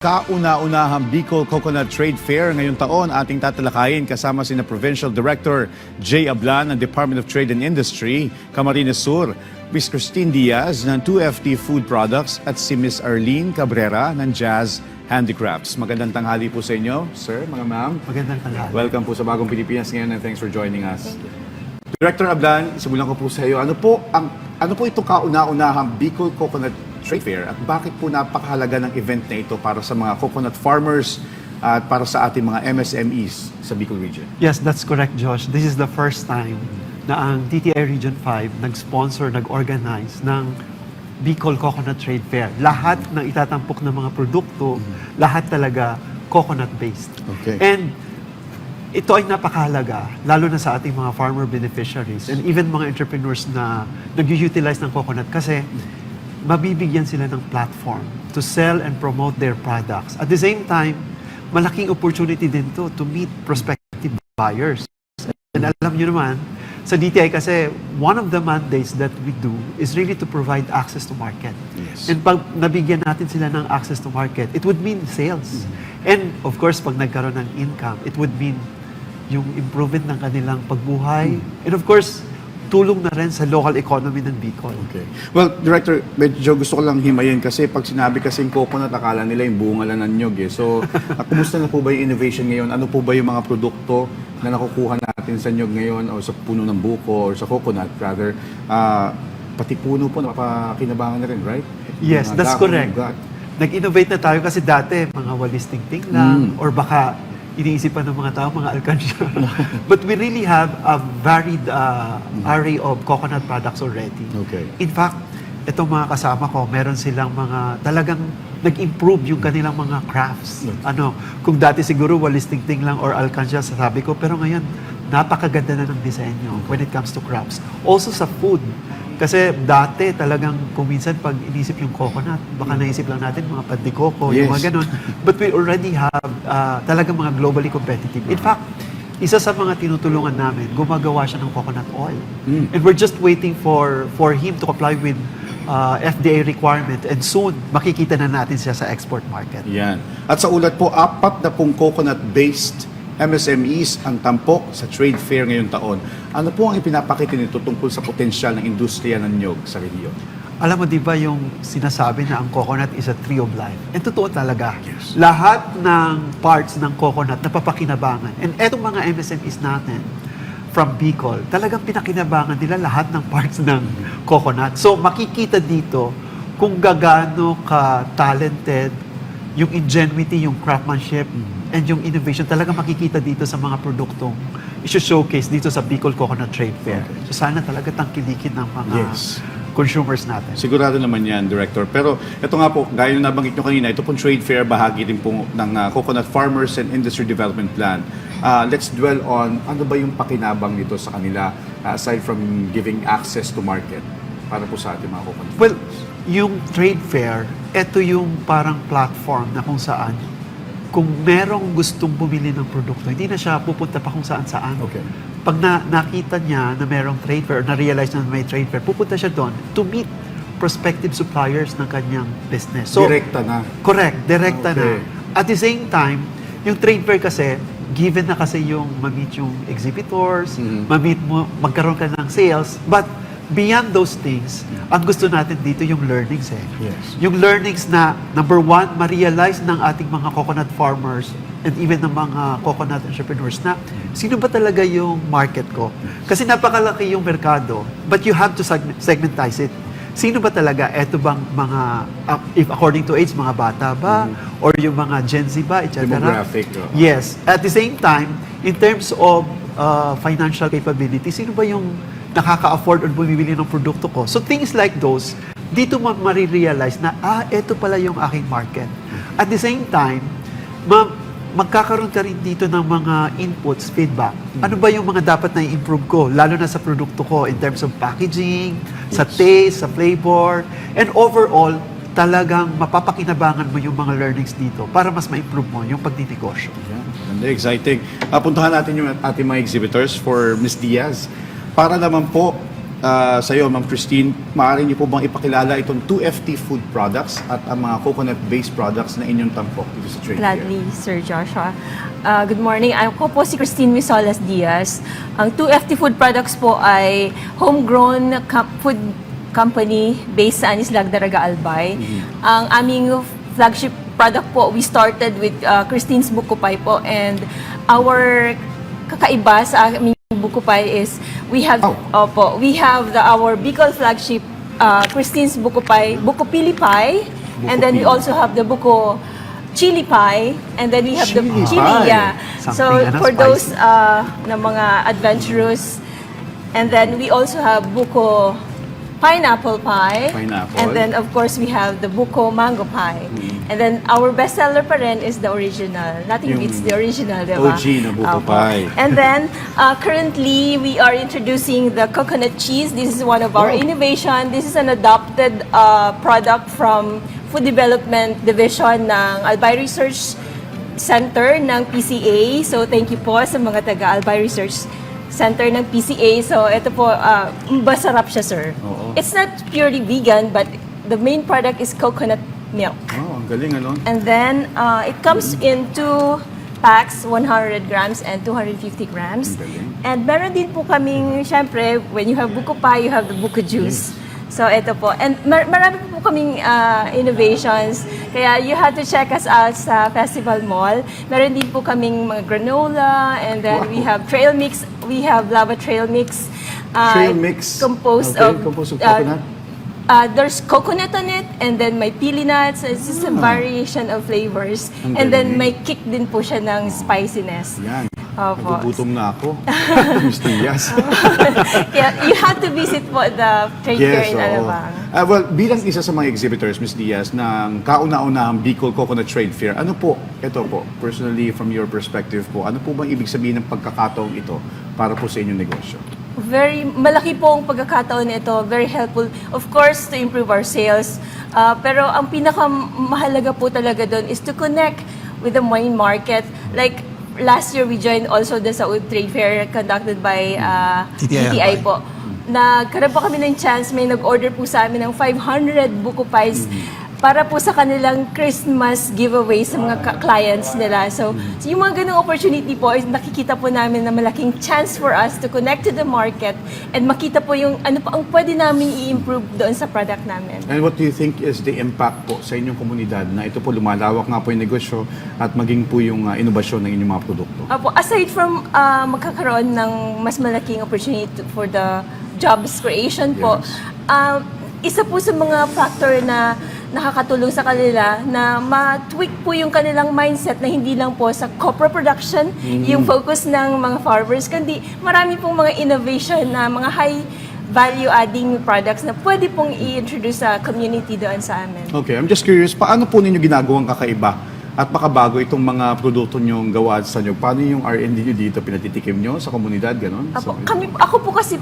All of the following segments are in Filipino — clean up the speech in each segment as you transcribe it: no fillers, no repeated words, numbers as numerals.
Kauna-unahang Bicol Coconut Trade Fair ngayong taon ating tatalakayin kasama sina Provincial Director Jay Ablan ng Department of Trade and Industry, Camarines Sur, Miss Christine Diaz ng 2FT Food Products at si Miss Arlene Cabrera ng Jazz Handicrafts. Magandang tanghali po sa inyo, sir, mga ma'am. Magandang tanghali. Welcome po sa Bagong Pilipinas ngayon and thanks for joining us. Director Ablan, simulan ko po sa iyo. Ano po itong kauna-unahang Bicol Coconut Trade Fair at bakit po napakahalaga ng event na ito para sa mga coconut farmers at para sa ating mga MSMEs sa Bicol Region? Yes, that's correct, Josh. This is the first time na ang DTI Region 5 nag-sponsor, nag-organize ng Bicol Coconut Trade Fair. Lahat ng itatampok ng mga produkto, lahat talaga coconut-based. Okay. And ito ay napakahalaga, lalo na sa ating mga farmer beneficiaries and even mga entrepreneurs na nag-utilize ng coconut kasi mabibigyan sila ng platform to sell and promote their products. At the same time, malaking opportunity din to meet prospective buyers. And alam nyo naman, sa DTI kasi, one of the mandates that we do is really to provide access to market. Yes. And pag nabigyan natin sila ng access to market, it would mean sales. And of course, pag nagkaroon ng income, it would mean yung improvement ng kanilang pagbuhay. And of course, tulong na rin sa local economy ng Bicol. Okay. Well, Director, medyo gusto ko lang himayin kasi pag sinabi kasing coconut, akala nila yung bunga lang ng nyog eh. So, kumusta na po ba yung innovation ngayon? Ano po ba yung mga produkto na nakukuha natin sa nyog ngayon o sa puno ng buko or sa coconut rather? Pati puno po napakinabangan na rin, right? Yes, that's correct. Nag-innovate na tayo kasi dati mga walis tingting lang or baka iniisip pa ng mga tao, mga alkansya. But we really have a varied array of coconut products already. Okay. In fact, itong mga kasama ko, meron silang mga talagang nag-improve yung kanilang mga crafts. Kung dati siguro walis tingting lang or alkansya, sasabi ko, pero ngayon, napakaganda na ng disenyo when it comes to crafts. Also sa food. Kasi dati talagang kung minsan pag inisip yung coconut, baka naisip lang natin mga pandikoko, Yes. yung mga ganun. But we already have talagang mga globally competitive. In fact, isa sa mga tinutulungan namin, gumagawa siya ng coconut oil. And we're just waiting for him to comply with FDA requirement and soon makikita na natin siya sa export market. Yan. At sa ulat po, 4 na pong coconut-based MSMEs ang tampok sa trade fair ngayong taon. Ano po ang ipinapakita nito tungkol sa potensyal ng industriya ng nyog sa rehiyon? Alam mo, di ba yung sinasabi na ang coconut is a tree of life? And totoo talaga. Yes. Lahat ng parts ng coconut napapakinabangan. And etong mga MSMEs natin from Bicol, talagang pinakinabangan nila lahat ng parts ng coconut. So makikita dito kung gaano ka-talented yung ingenuity, yung craftsmanship, and yung innovation talaga makikita dito sa mga produktong i-showcase dito sa Bicol Coconut Trade Fair. Okay. So sana talaga tangkilikin ng mga Yes. consumers natin. Sigurado naman yan, Director. Pero ito nga po, gaya yung nabanggit nyo kanina, ito pong trade fair, bahagi din po ng Coconut Farmers and Industry Development Plan. Let's dwell on ano ba yung pakinabang nito sa kanila aside from giving access to market para po sa ating mga coconut Well, farmers? yung trade fair, ito yung parang platform na kung saan kung merong gustong bumili ng produkto, hindi na siya pupunta pa kung saan-saan. Okay. Pag nakita niya na merong trade fair, na-realize na may trade fair, pupunta siya doon to meet prospective suppliers ng kanyang business. So, Direkta na. correct, direkta Okay. na. At the same time, yung trade fair kasi, given na kasi yung ma-meet yung exhibitors, ma-meet mo, magkaroon ka ng sales, but beyond those things, ang gusto natin dito yung learnings eh. Yes. Yung learnings na, number one, ma-realize ng ating mga coconut farmers and even ng mga coconut entrepreneurs na sino ba talaga yung market ko? Kasi napakalaki yung merkado, but you have to segmentize it. Sino ba talaga? Eto bang mga, if according to age, mga bata ba? Or yung mga Gen Z ba? Et cetera? Demographic. Yes. At the same time, in terms of financial capability, sino ba yung nakaka-afford or bumibili ng produkto ko? So things like those, dito mo marirealize na, eto pala yung aking market. At the same time, magkakaroon ka rin dito ng mga inputs, feedback. Ano ba yung mga dapat na i-improve ko, lalo na sa produkto ko in terms of packaging, sa taste, sa flavor, and overall, talagang mapapakinabangan mo yung mga learnings dito para mas ma-improve mo yung pagninegosyo. Yeah, ganda, exciting. Puntahan natin yung ating mga exhibitors for Ms. Diaz. Para naman po sa iyo, Ma'am Christine, maaari niyo po bang ipakilala itong 2FT food products at ang mga coconut-based products na inyong tampok dito sa trade fair? Gladly, Sir Joshua. Good morning. Ako po si Christine Misolas Diaz. Ang 2FT Food Products po ay homegrown food company based sa Anis Lagdaraga, Albay. Ang aming flagship product po, we started with Christine's Bukupay po, and our kakaiba sa aming Bukupay is we have our Bicol flagship Christine's Bukupay, Buko Pili Pie, and then we also have the Buko Chili Pie, and then we have the Chili chili, pie. yeah. So Something for spicy. those na mga adventurous, and then we also have Buko Pineapple Pie. Pineapple. And then of course we have the Buko Mango Pie. And then our bestseller pa rin is the original. Nothing Yung beats the original, di ba? OG na Buko Opo. Pie. And then currently we are introducing the coconut cheese. This is one of our Wow. innovation. This is an adopted product from Food Development Division ng Albay Research Center ng PCA. So thank you po sa mga taga Albay Research Center ng PCA. So ito po, masarap siya, sir. Oo. It's not purely vegan, but the main product is coconut milk. Oh, ang galing, ano? And then it comes in 2 packs, 100 grams and 250 grams. Ang galing. And meron din po kaming, syempre, when you have buko pie, you have the buko juice. So ito po. And marami po kaming innovations. Kaya you have to check us out sa Festival Mall. Meron din po kaming mga granola, and then we have trail mix. We have lava trail mix. Trail mix. Composed Okay, of composed of coconut. there's coconut on it, and then may pili nuts. It's just a variation of flavors. Ang And then galing. may kick din po siya ng spiciness. Yan. Opo. Nagugutom na ako. Mr. Diaz. Kaya you have to visit po the trade fair in Alabang. Well, bilang isa sa mga exhibitors, Ms. Diaz, ng kauna-unahang Bicol Coconut Trade Fair, ano po, ito po, personally from your perspective po, ano po bang ibig sabihin ng pagkakataong ito para po sa inyong negosyo? Very malaki po ang pagkakataon nito, very helpful. Of course, to improve our sales. Pero ang pinakamahalaga po talaga doon is to connect with the main market. Like, last year we joined also the Saud Trade Fair conducted by TTI po. Nagkaroon po kami ng chance, may nag-order po sa amin ng 500 buko pies para po sa kanilang Christmas giveaway sa mga clients nila. So yung mga ganung opportunity po, is nakikita po namin na malaking chance for us to connect to the market and makita po yung ano pa ang pwede namin i-improve doon sa product namin. And what do you think is the impact po sa inyong komunidad na ito po lumalawak nga po yung negosyo at maging po yung inobasyon ng inyong mga produkto? Apo, aside from magkakaroon ng mas malaking opportunity for the jobs creation po, isa po sa mga factor na nakakatulong sa kanila na ma-tweak po yung kanilang mindset na hindi lang po sa copra production, yung focus ng mga farmers, kundi marami pong mga innovation na mga high value-adding products na pwede pong i-introduce sa community doon sa amin. Okay, I'm just curious, paano po ninyo ginagawang kakaiba at makabago itong mga produkto nyong gawa sa inyo? Paano yung R&D nyo dito, pinatitikim nyo sa komunidad, gano'n? Apo, ako po kasi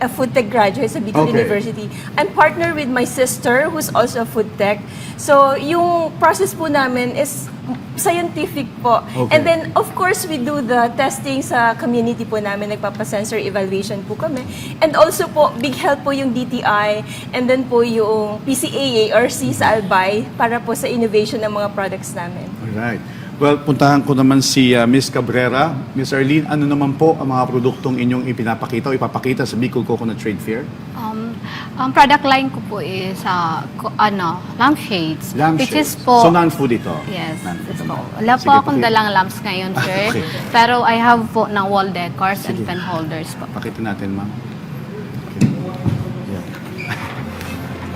a food tech graduate sa Bicol Okay. University. I'm partnered with my sister who's also a food tech. So, yung process po namin is scientific po. Okay. And then, of course, we do the testing sa community po namin. Nagpapa-sensor evaluation po kami. And also po, big help po yung DTI and then po yung PCA, ARC sa Albay para po sa innovation ng mga products namin. Alright. Well, puntahan ko naman si Ms. Cabrera. Ms. Arlene, ano naman po ang mga produktong inyong ipinapakita o ipapakita sa Bicol Coconut Trade Fair? Ang product line ko po is lampshades. Which is po, So, non-food ito? yes, Non-food yes po. naman. Wala po Sige, akong paki- dalang lamps ngayon, sir. Okay. Pero I have po ng wall decors and Sige. pen holders po. Pakita natin, ma'am. Okay. Yeah.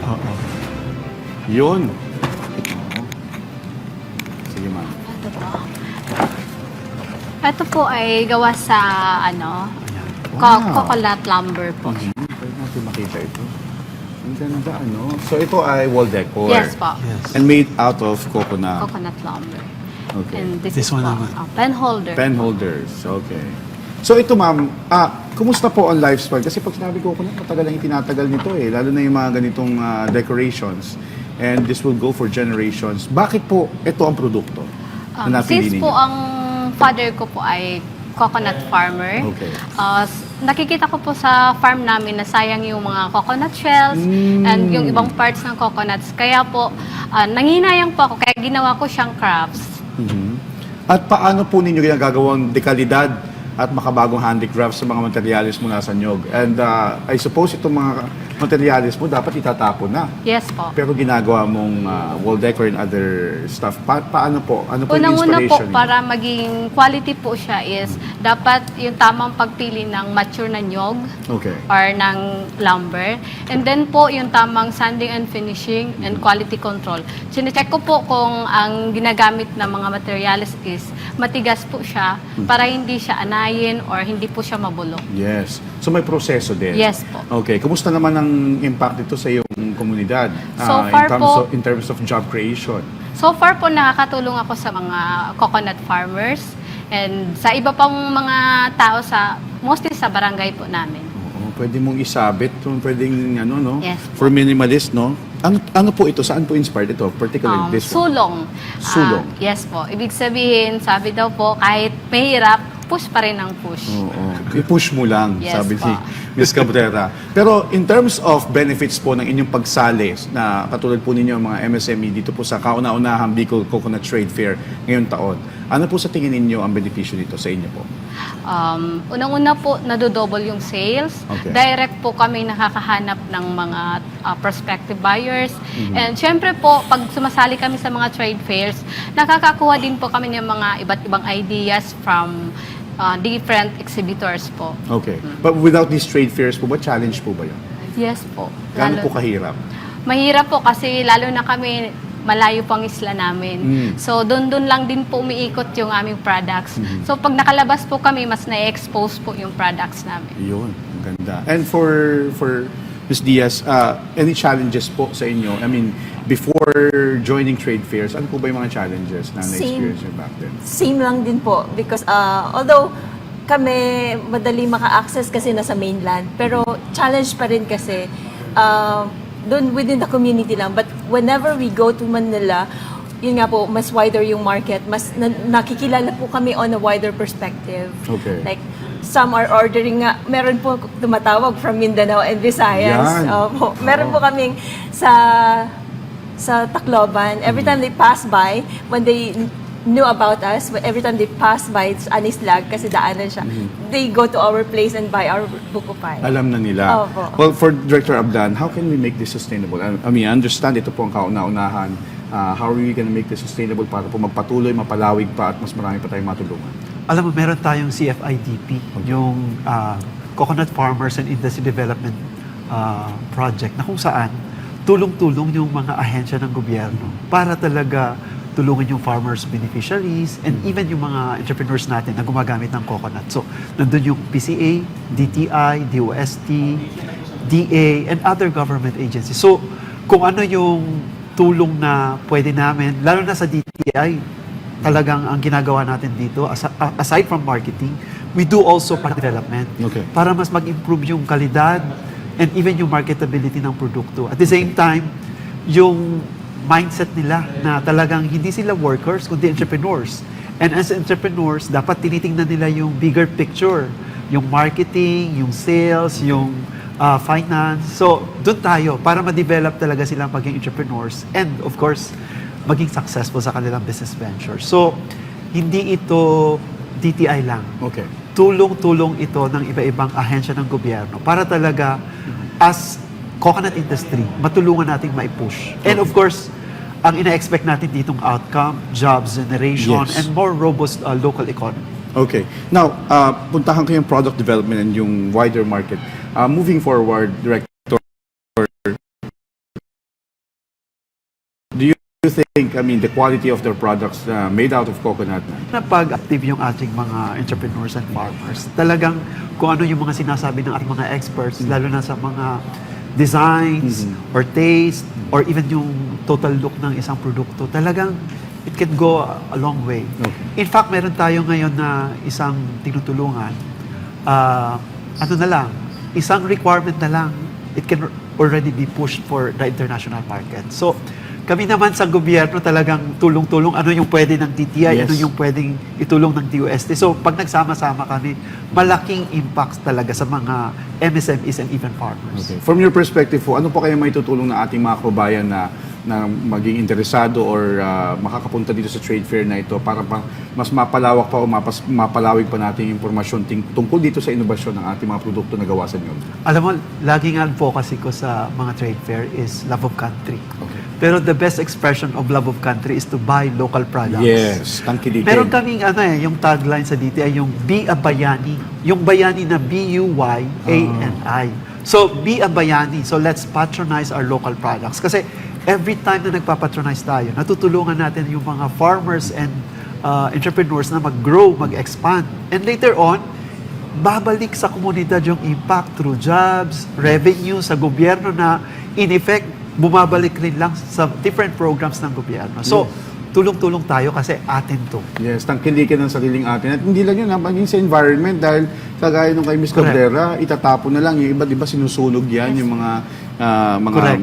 Oo. Yun. Oo. Sige, ma'am. Ito po. Ito po ay gawa sa Wow. coconut lumber po. Pwede natin makita ito. Ang ganda, ano? So, ito ay wall decor. Yes po. Yes. And made out of coconut. Coconut lumber. Okay. And this This is one po, naman. pen holder. Pen holders. Okay. So ito ma'am, kumusta po ang lifespan? Kasi pag sinabi ko, matagal ang itinatagal nito eh. Lalo na yung mga ganitong decorations. And this will go for generations. Bakit po ito ang produkto na napili Since ninyo? po ang father ko po ay coconut farmer, Okay. nakikita ko po sa farm namin na sayang yung mga coconut shells and yung ibang parts ng coconuts. Kaya po, nanginayang po ako, kaya ginawa ko siyang crafts. At paano po ninyo ginagagawang dekalidad at makabagong handicrafts sa mga materyales mula sa nyog? And I suppose itong mga materyales mo dapat itatapon na. Yes po. Pero ginagawa mong wall decor and other stuff. Paano po? Ano po yung Unang-una po, inspiration? para maging quality po siya is dapat yung tamang pagpili ng mature na nyog Okay. or ng lumber. And then po, yung tamang sanding and finishing and quality control. Sinecheck ko po kung ang ginagamit na mga materials is matigas po siya para hindi siya anayin or hindi po siya mabulok. Yes. So may proseso din. Yes po. Okay. Kumusta naman ang impact dito sa iyong komunidad? So far po- in terms of job creation? So far po, nakakatulong ako sa mga coconut farmers and sa iba pang mga tao mostly sa barangay po namin. Oo, pwede mong isabit, pwedeng ano, no? Yes. For minimalist, no? Ano po ito? Saan po inspired ito? Particularly this one? Sulong. Sulong. Yes po. Ibig sabihin, sabi daw po, kahit mahirap, push pa rin ang push. Oo. I-push mo lang, Yes sabi po. ni Ms. Cabrera. Pero in terms of benefits po ng inyong pagsali na katulad po ninyo mga MSME dito po sa kauna-unahang Bicol Coconut Trade Fair ngayong taon, ano po sa tingin ninyo ang benepisyo dito sa inyo po? Unang-una po, nadodouble yung sales. Okay. Direct po kami nakakahanap ng mga prospective buyers. Mm-hmm. And syempre po, pag sumasali kami sa mga trade fairs, nakakakuha din po kami ng mga iba't ibang ideas from different exhibitors po. Okay. But without these trade fairs po, what challenge po ba yun? Yes po. Gaano po kahirap? Mahirap po kasi lalo na kami, malayo po ang isla namin. So, doon lang din po umiikot yung aming products. So, pag nakalabas po kami, mas na-expose po yung products namin. Yun, ang ganda. And for Ms. Diaz, any challenges po sa inyo? I mean, before joining trade fairs, ano po ba yung mga challenges na na-experience nyo back then? Same lang din po because although kami madali maka-access kasi nasa mainland, pero challenge pa rin kasi doon within the community lang. But whenever we go to Manila, yun nga po, mas wider yung market, mas nakikilala po kami on a wider perspective. Okay. Like, some are ordering nga, meron po tumatawag from Mindanao and Visayas. Yan. Meron po kaming sa Tacloban. Every time they pass by, when they knew about us, every time they pass by Anislag, kasi daanan siya, they go to our place and buy our buko pie. Alam na nila. Opo. Well, for Director Abdan, how can we make this sustainable? I mean, I understand ito po ang kauna-unahan. How are we going to make this sustainable para po magpatuloy, mapalawig pa at mas marami pa tayong matulungan? Alam mo, meron tayong CFIDP, yung Coconut Farmers and Industry Development Project, na kung saan tulong-tulong yung mga ahensya ng gobyerno para talaga tulungan yung farmers beneficiaries and even yung mga entrepreneurs natin na gumagamit ng coconut. So, nandun yung PCA, DTI, DOST, DA, and other government agencies. So, kung ano yung tulong na pwede namin, lalo na sa DTI, talagang ang ginagawa natin dito, aside from marketing, we do also product development. Okay. Para mas mag-improve yung kalidad and even yung marketability ng produkto. At the same time, yung mindset nila na talagang hindi sila workers, kundi entrepreneurs. And as entrepreneurs, dapat tinitingnan nila yung bigger picture. Yung marketing, yung sales, yung finance. So, doon tayo para ma-develop talaga silang maging entrepreneurs. And of course, maging successful sa kanilang business venture. So, hindi ito DTI lang. Okay. Tulong-tulong ito ng iba-ibang ahensya ng gobyerno para talaga as coconut industry, matulungan nating mai-push. And of course, ang ina-expect natin ditong outcome, jobs generation, Yes. and more robust local economy. Okay. Now, puntahan ko yung product development and yung wider market. Moving forward, Director, do you think, I mean, the quality of their products made out of coconut, Napag-active yung ating mga entrepreneurs and farmers. Talagang kung ano yung mga sinasabi ng ating mga experts, lalo na sa mga designs or taste or even yung total look ng isang produkto, talagang it can go a long way. Okay. In fact, meron tayo ngayon na isang tinutulungan. Ano na lang, isang requirement na lang, it can already be pushed for the international market. So, Kami naman sa gobyerno talagang tulong-tulong. Ano yung pwede ng DTI, Yes. ano yung pwedeng itulong ng DOST. So, pag nagsama-sama kami, malaking impact talaga sa mga MSMEs and even farmers. Okay. From your perspective po, ano po kaya may tutulong na ating mga kababayan na maging interesado or makakapunta dito sa trade fair na ito para mas mapalawak pa o mapalawig pa natin yung impormasyon tungkol dito sa inobasyon ng ating mga produkto na gawa sa inyo? Alam mo, laging ang advocacy ko sa mga trade fair is love of country. Okay. Pero the best expression of love of country is to buy local products. Yes, tangkilikin. Meron kaming yung tagline sa DTI, yung Be a Bayani. Yung bayani na B-U-Y-A-N-I. So, be a bayani. So, let's patronize our local products. Kasi every time na nagpapatronize tayo, natutulungan natin yung mga farmers and entrepreneurs na mag-grow, mag-expand. And later on, babalik sa komunidad yung impact through jobs, revenue sa gobyerno na in effect, bumabalik rin lang sa different programs ng gobyerno. So, tulong-tulong tayo kasi atin to. Yes, tangkilikin ng sariling atin. At hindi lang yun, maging sa environment dahil kagaya nung kay Ms. Correct. Cabrera, itatapon na lang. Yung iba, di ba, sinusunog yan, yung mga Correct.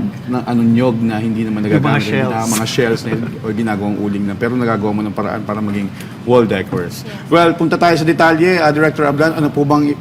nyog na hindi naman Yung mga nagagamit. shells. Mga shells na o ginagawang uling na. Pero nagagawa mo ng paraan para maging wall decors. Well, punta tayo sa detalye. Director Ablan, ano po bang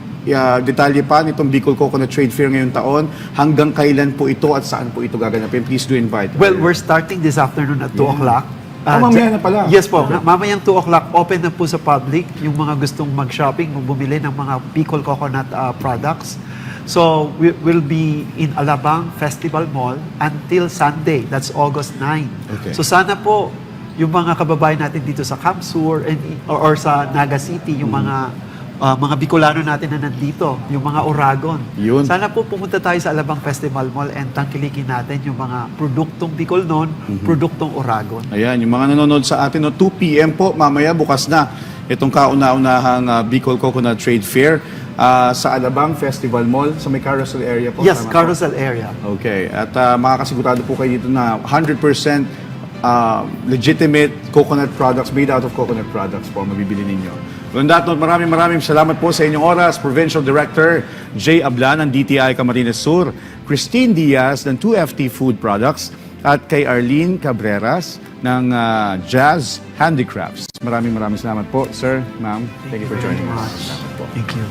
detalye pa nitong Bicol Coconut Trade Fair ngayong taon? Hanggang kailan po ito at saan po ito gaganapin? Please do invite. Well, we're starting this afternoon at 2 o'clock. Mamaya na pala. Yes po. Mamayang 2 o'clock, open na po sa public. Yung mga gustong mag-shopping, bumili ng mga Bicol Coconut products. So, we'll be in Alabang Festival Mall until Sunday. That's August 9. Okay. So, sana po, yung mga kababayan natin dito sa Camp Sur or sa Naga City, yung mga Bicolano natin na nandito, yung mga Oragon. Yun. Sana po pumunta tayo sa Alabang Festival Mall and tangkilikin natin yung mga produktong Bicol noon, produktong Oragon. Ayan, yung mga nanonood sa atin, 2 p.m. po, mamaya bukas na itong kauna-unahang Bicol Coconut Trade Fair sa Alabang Festival Mall, sa may carousel area po. Yes, tama po? carousel area. Okay, at makakasigurado po kayo dito na 100% legitimate coconut products, made out of coconut products po, mabibili ninyo. On that note, maraming salamat po sa inyong oras. Provincial Director Jay Ablan ng DTI Camarines Sur, Christine Diaz ng 2FT Food Products, at kay Arlene Cabreras ng Jazz Handicrafts. Maraming salamat po, sir, ma'am. Thank you for joining us. Thank you.